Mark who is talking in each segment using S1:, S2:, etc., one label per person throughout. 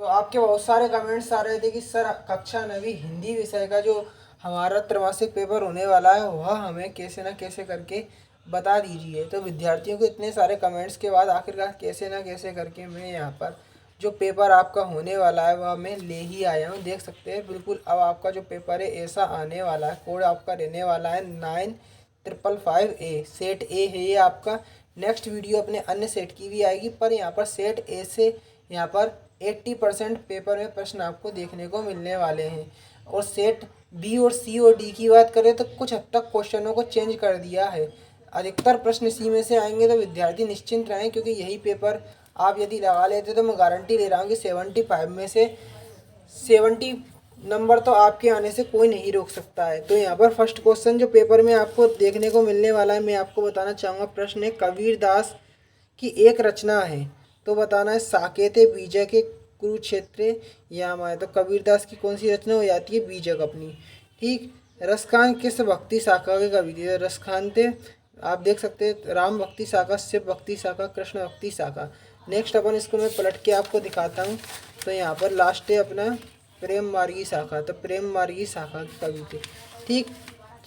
S1: आपके बहुत सारे कमेंट्स आ रहे थे कि सर कक्षा 9वीं हिंदी विषय का जो हमारा त्रैमासिक पेपर होने वाला है वह हमें कैसे ना कैसे करके बता दीजिए। तो विद्यार्थियों के इतने सारे कमेंट्स के बाद आखिरकार कैसे ना कैसे करके मैं यहाँ पर जो पेपर आपका होने वाला है वह मैं ले ही आया हूँ। देख सकते हैं बिल्कुल अब आपका जो पेपर है ऐसा आने वाला है। कोड आपका रहने वाला है 9555A। सेट ए है ये आपका। नेक्स्ट वीडियो अपने अन्य सेट की भी आएगी, पर यहाँ पर सेट ए से यहाँ पर 80% पेपर में प्रश्न आपको देखने को मिलने वाले हैं। और सेट बी और सी और डी की बात करें तो कुछ हद तक क्वेश्चनों को चेंज कर दिया है। अधिकतर प्रश्न इसी में से आएंगे, तो विद्यार्थी निश्चिंत रहें, क्योंकि यही पेपर आप यदि लगा लेते तो मैं गारंटी ले रहा हूँ कि 75 में से 70 नंबर तो आपके आने से कोई नहीं रोक सकता है। तो यहाँ पर फर्स्ट क्वेश्चन जो पेपर में आपको देखने को मिलने वाला है, मैं आपको बताना चाहूँगा। प्रश्न है कबीर दास की एक रचना है, तो बताना है साकेते बीजक के कुरुक्षेत्र याम आए। तो कबीर दास की कौन सी रचना हो जाती है? बीजक अपनी। ठीक। रसखान किस भक्ति शाखा के कवि थे? रसखान थे, आप देख सकते हैं, राम भक्ति शाखा, शिव भक्ति शाखा, कृष्ण भक्ति शाखा। नेक्स्ट अपन इसको मैं पलट के आपको दिखाता हूँ। तो यहाँ पर लास्ट है अपना प्रेम मार्गी शाखा। तो प्रेम मार्गी शाखा के कवि थे। ठीक।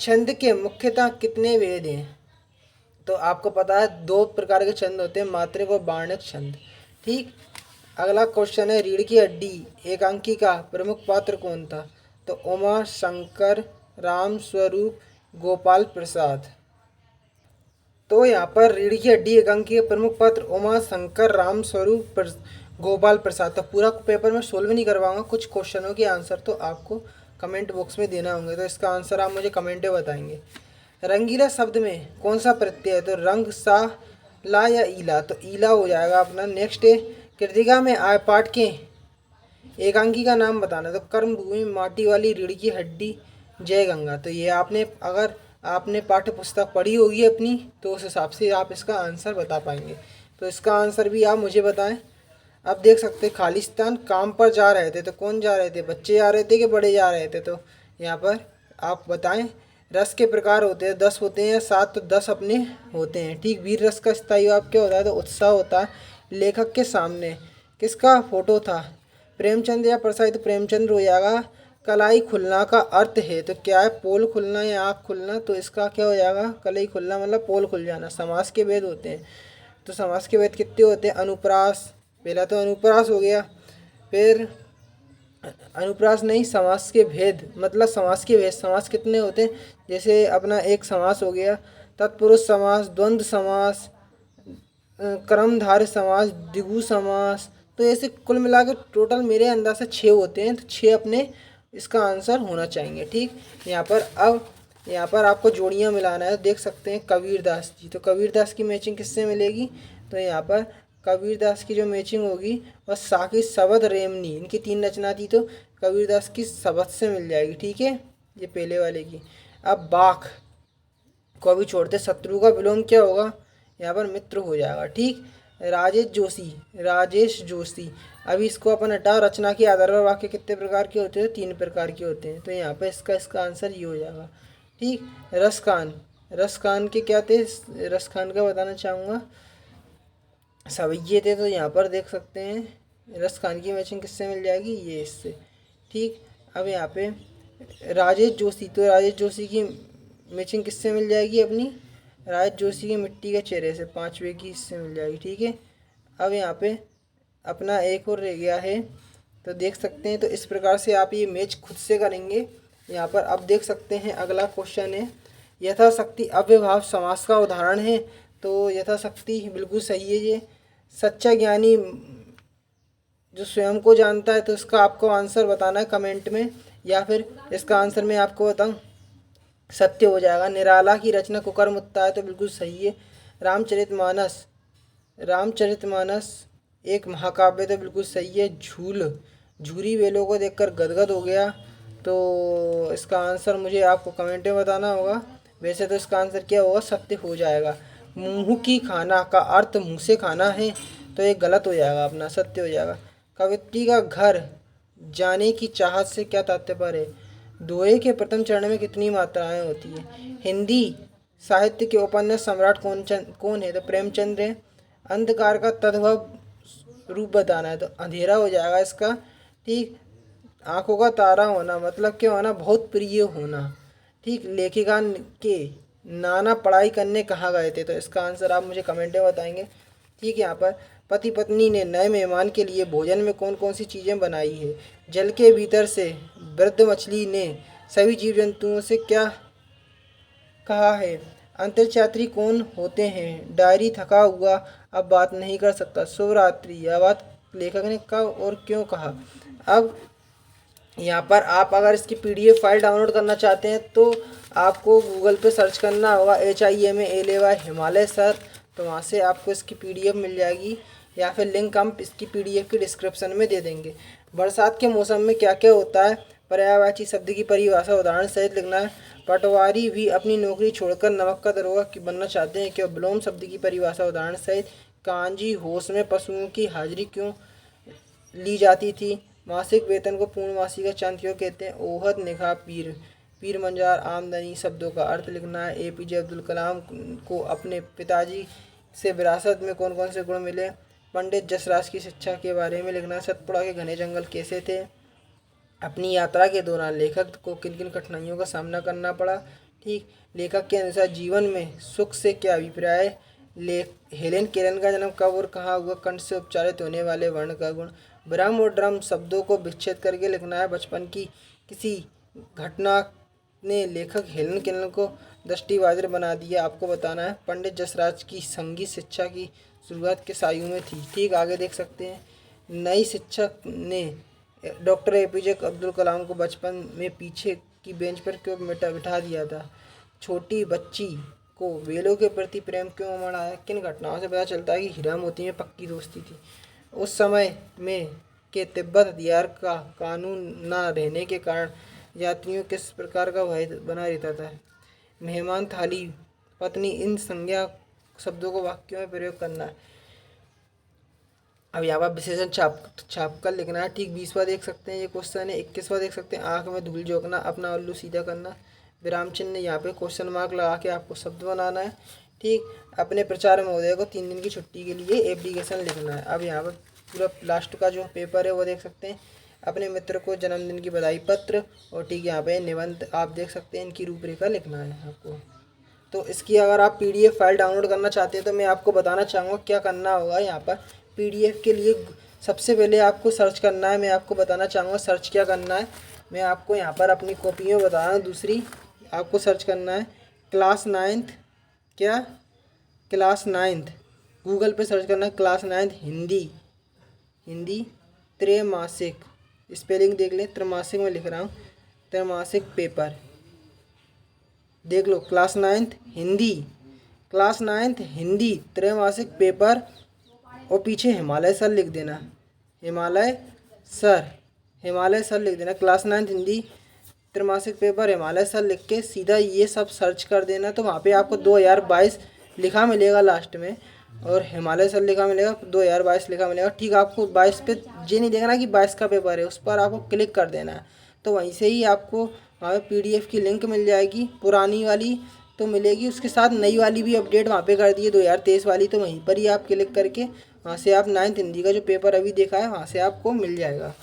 S1: छंद के मुख्यतः कितने वेद हैं? तो आपको पता है 2 प्रकार के छंद होते हैं, मात्रिक और बाणिक छंद। ठीक। अगला क्वेश्चन है रीढ़ की हड्डी एकांकी का प्रमुख पात्र कौन था? तो उमा शंकर, राम स्वरूप, गोपाल प्रसाद। तो यहाँ पर रीढ़ की हड्डी एकांकी के प्रमुख पात्र उमा शंकर, राम स्वरूप, गोपाल प्रसाद। तो पूरा पेपर में सोल्व नहीं करवाऊंगा, कुछ क्वेश्चनों के आंसर तो आपको कमेंट बॉक्स में देना होंगे, तो इसका आंसर आप मुझे कमेंट में बताएंगे। रंगीला शब्द में कौन सा प्रत्यय है? तो रंग, सा, ला या ईला? तो ईला हो जाएगा अपना। नेक्स्ट है कृतिका में आय पाठ के एकांकी का नाम बताना। तो कर्म भूमि, माटी वाली, रीढ़ की हड्डी, जय गंगा। तो ये आपने अगर आपने पाठ्य पुस्तक पढ़ी होगी अपनी, तो उस हिसाब से आप इसका आंसर बता पाएंगे। तो इसका आंसर भी आप मुझे बताएं। अब देख सकते हैं खालिस्तान काम पर जा रहे थे, तो कौन जा रहे थे? बच्चे जा रहे थे कि बड़े जा रहे थे? तो यहाँ पर आप बताएं। रस के प्रकार होते हैं 10 होते हैं या 7? तो 10 अपने होते हैं। ठीक। वीर रस का स्थायी भाव क्या होता है? तो उत्साह होता है। लेखक के सामने किसका फोटो था? प्रेमचंद या प्रसाद? तो प्रेमचंद्र हो जाएगा। कलाई खुलना का अर्थ है, तो क्या है? पोल खुलना या आँख खुलना? तो इसका क्या हो जाएगा? कलाई खुलना मतलब पोल खुल जाना। समास के भेद होते हैं, तो समास के भेद कितने होते हैं? अनुप्रास, पहला तो अनुप्रास हो गया, फिर अनुप्रास नहीं, समास के भेद मतलब समास के भेद। समास कितने होते हैं? जैसे अपना एक समास हो गया तत्पुरुष समास, द्वंद्व समास, कर्मधारय समास, द्विगु समास। तो ऐसे कुल मिलाकर टोटल मेरे अंदाज से 6 होते हैं, तो 6 अपने इसका आंसर होना चाहिए। ठीक। यहाँ पर अब यहाँ पर आपको जोड़ियाँ मिलाना है। देख सकते हैं कबीरदास जी, तो कबीरदास की मैचिंग किससे मिलेगी? तो यहाँ पर कबीरदास की जो मैचिंग होगी वह साकी, शबद, रेमनी, इनकी 3 रचना थी, तो कबीरदास की शबद से मिल जाएगी। ठीक है, ये पहले वाले की। अब बाख को भी छोड़ते, शत्रु का विलोम क्या होगा? यहाँ पर मित्र हो जाएगा। ठीक। राजेश जोशी, राजेश जोशी। अभी इसको अपन हटा। रचना के आधार पर वाक्य कितने प्रकार के होते हैं? 3 प्रकार के होते हैं, तो यहाँ पर इसका आंसर ये हो जाएगा। ठीक। रसखान, रसखान के क्या थे? रसखान का बताना चाहूँगा, सवैये थे। तो यहाँ पर देख सकते हैं रसखान की मैचिंग किससे मिल जाएगी? ये इससे। ठीक। अब यहाँ पे राजेश जोशी, तो राजेश जोशी की मैचिंग किससे मिल जाएगी अपनी? राजेश जोशी की मिट्टी के चेहरे से, 5वें की इससे मिल जाएगी। ठीक है। अब यहाँ पे अपना एक और रह गया है, तो देख सकते हैं। तो इस प्रकार से आप ये मैच खुद से करेंगे। यहाँ पर अब देख सकते हैं अगला क्वेश्चन है यथाशक्ति अव्ययभाव समास का उदाहरण है। तो यथाशक्ति बिल्कुल सही है। ये सच्चा ज्ञानी जो स्वयं को जानता है, तो इसका आपको आंसर बताना है कमेंट में, या फिर इसका आंसर मैं आपको बताऊं, सत्य हो जाएगा। निराला की रचना कुकर्म उत्ता है, तो बिल्कुल सही है। रामचरितमानस, रामचरितमानस एक महाकाव्य, तो बिल्कुल सही है। झूल, झूरी बेलों को देखकर गदगद हो गया, तो इसका आंसर मुझे आपको कमेंट में बताना होगा। वैसे तो इसका आंसर क्या होगा? सत्य हो जाएगा। मुँह की खाना का अर्थ मुँह से खाना है, तो ये गलत हो जाएगा अपना, सत्य हो जाएगा। कवित्री का घर जाने की चाहत से क्या तात्पर्य है? दोहे के प्रथम चरण में कितनी मात्राएं होती है? हिंदी साहित्य के उपन्यास सम्राट कौन है? तो प्रेमचंद्र है। अंधकार का तद्भव रूप बताना है। तो अंधेरा हो जाएगा इसका, ठीक। आंखों का तारा होना मतलब क्या होना, बहुत प्रिय होना, ठीक। लेखिका के नाना पढ़ाई करने कहाँ गए थे, तो इसका आंसर आप मुझे कमेंट में बताएंगे, ठीक। यहाँ पर पति पत्नी ने नए मेहमान के लिए भोजन में कौन कौन सी चीज़ें बनाई है। जल के भीतर से वृद्ध मछली ने सभी जीव जंतुओं से क्या कहा है। अंतरिक्षयात्री कौन होते हैं। डायरी थका हुआ अब बात नहीं कर सकता। शुभ रात्रि, यह बात लेखक ने कब और क्यों कहा। अब यहाँ पर आप अगर इसकी PDF फाइल डाउनलोड करना चाहते हैं तो आपको गूगल पे सर्च करना होगा HIMALAY हिमालय सर, तो वहाँ से आपको इसकी PDF मिल जाएगी, या फिर लिंक हम इसकी PDF की डिस्क्रिप्शन में दे देंगे। बरसात के मौसम में क्या क्या होता है। पर्यायवाची शब्द की परिभाषा उदाहरण सहित लिखना है। पटवारी भी अपनी नौकरी छोड़कर नमक का दरोगा बनना चाहते हैं क्यों। विलोम शब्द की परिभाषा उदाहरण सहित। कांजी होश में पशुओं की हाजिरी क्यों ली जाती थी। मासिक वेतन को पूर्णमासी का चांद क्यों कहते हैं। ओहद निगाह पीर, पीर मंजार आमदनी शब्दों का अर्थ लिखना है। APJ अब्दुल कलाम को अपने पिताजी से विरासत में कौन कौन से गुण मिले। पंडित जसराज की शिक्षा के बारे में लिखना है। सतपुड़ा के घने जंगल कैसे थे। अपनी यात्रा के दौरान लेखक को किन किन कठिनाइयों का सामना करना पड़ा, ठीक। लेखक के अनुसार जीवन में सुख से क्या अभिप्राय। हेलेन केलन का जन्म कब और कहाँ हुआ। कंठ से उच्चारित होने वाले वर्ण का गुण। ब्रह्म और ड्रम शब्दों को विच्छेद करके लिखना है। बचपन की किसी घटना ने लेखक हेलेन केलन को दृष्टिबाधिर बना दिया, आपको बताना है। पंडित जसराज की संगीत शिक्षा की शुरुआत किस आयु में थी, ठीक। आगे देख सकते हैं। नई शिक्षक ने डॉक्टर APJ अब्दुल कलाम को बचपन में पीछे की बेंच पर क्यों बिठा दिया था। छोटी बच्ची को बेलों के प्रति प्रेम क्यों मरा है। किन घटनाओं से पता चलता है कि हीरा मोती में पक्की दोस्ती थी। उस समय में के तिब्बत हथियार का कानून न रहने के कारण यात्रियों किस प्रकार का भय बना रहता था। मेहमान थाली पत्नी, इन संज्ञा शब्दों को वाक्यों में प्रयोग करना है। अब यहाँ पर विशेषण छाप कर लिखना है, ठीक। 20वां देख सकते हैं ये क्वेश्चन है। 21वां देख सकते हैं। आँख में धूल झोंकना, अपना उल्लू सीधा करना। विराम चिन्ह यहाँ पे क्वेश्चन मार्क लगा के आपको शब्द बनाना है, ठीक। अपने प्रचार महोदय को 3 दिन की छुट्टी के लिए एप्लीकेशन लिखना है। अब यहाँ पर पूरा लास्ट का जो पेपर है वो देख सकते हैं। अपने मित्र को जन्मदिन की बधाई पत्र, और ठीक यहाँ पे निबंध आप देख सकते हैं। इनकी रूपरेखा लिखना है आपको। तो इसकी अगर आप PDF फाइल डाउनलोड करना चाहते हैं तो मैं आपको बताना चाहूँगा क्या करना होगा। यहाँ पर PDF के लिए सबसे पहले आपको सर्च करना है। मैं आपको बताना चाहूँगा सर्च क्या करना है। मैं आपको यहाँ पर अपनी कॉपी में बता रहा हूँ। दूसरी आपको सर्च करना है क्लास 9th, क्या क्लास 9th, गूगल पे सर्च करना है क्लास 9th हिंदी त्रैमासिक, स्पेलिंग देख लें। त्रैमासिक में लिख रहा हूँ, त्रैमासिक पेपर देख लो। क्लास 9th हिंदी त्रैमासिक पेपर, और पीछे हिमालय सर लिख देना। हिमालय सर लिख देना। क्लास 9th हिंदी त्रैमासिक पेपर हिमालय सर लिख के सीधा ये सब सर्च कर देना। तो वहाँ पे आपको 2022 लिखा मिलेगा लास्ट में, और हिमालय सर लिखा मिलेगा, 2022 लिखा मिलेगा, ठीक। आपको 22 पे ये नहीं देखना कि 22 का पेपर है, उस पर आपको क्लिक कर देना है। तो वहीं से ही आपको वहाँ पे PDF की लिंक मिल जाएगी। पुरानी वाली तो मिलेगी, उसके साथ नई वाली भी अपडेट वहाँ पे कर दी है 2023 वाली। तो वहीं पर ही आप क्लिक करके वहाँ से आप 9th हिंदी का जो पेपर अभी देखा है वहाँ से आपको मिल जाएगा।